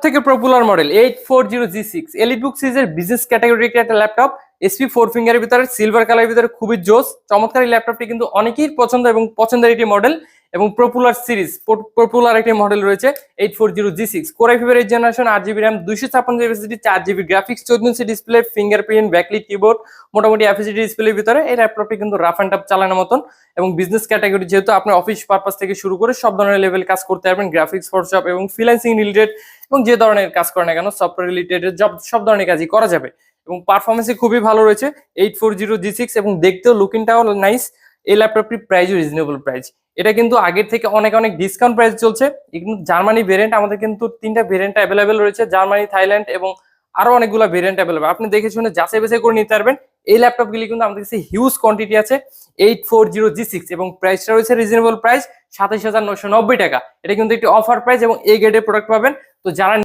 থেকে popular model 840G6 EliteBook সিরিজের business ক্যাটাগরির একটা ল্যাপটপ এসপি 4 ফিঙ্গারের ভিতরে সিলভার কালারের ভিতরে খুবই জোস চমৎকার। এই ল্যাপটপটি কিন্তু অনেকেই পছন্দ এবং পছন্দের একটি মডেল এবং পপুলার সিরিজ পপুলার একটি মডেল রয়েছে 840G6 কোর i5 এর generation 8GB RAM 256GB SSD 4GB graphics 14 inch display fingerprint backlit keyboard মোটামুটি এফএসডি ডিসপ্লের ভিতরে এই ল্যাপটপটি কিন্তু রাফ এন্ড টাফ চালানোর মতন এবং বিজনেস ক্যাটাগরি যেহেতু আপনি অফিস পারপাস থেকে শুরু করে সব ধরনের লেভেল কাজ করতে পারবেন গ্রাফিক্স ফটোশপ এবং ফ্রিল্যান্সিং রিলেটেড এবং যে ধরনের কাজ করেন না কেন সফটওয়্যার রিলেটেড সব ধরনের কাজই করা যাবে এবং পারফরমেন্সে খুবই ভালো রয়েছে 840G6 এবং দেখতেও লুকিংটাও নাইস। এই ল্যাপটপটির প্রাইসও রিজনেবল প্রাইস, এটা কিন্তু আগের থেকে অনেক অনেক ডিসকাউন্ট প্রাইস চলছে। কিন্তু জার্মানি ভেরিয়েন্ট আমাদের কিন্তু 3টা ভেরিয়েন্ট অ্যাভেলেবেল রয়েছে, জার্মানি থাইল্যান্ড এবং আরো অনেকগুলো ভেরিয়েন্ট অ্যাভেলেবেল, আপনি দেখে শুনে যাচাই বাছাই করে নিতে পারবেন। এই ল্যাপটপগুলি কিন্তু আমাদের কাছে হিউজ কোয়ান্টিটি আছে 840G6 এবং প্রাইসটা রয়েছে রিজনেবল প্রাইস 27,990 টাকা। এটা কিন্তু একটি অফার প্রাইস এবং এই গ্রেডের প্রোডাক্ট পাবেন। তো যারা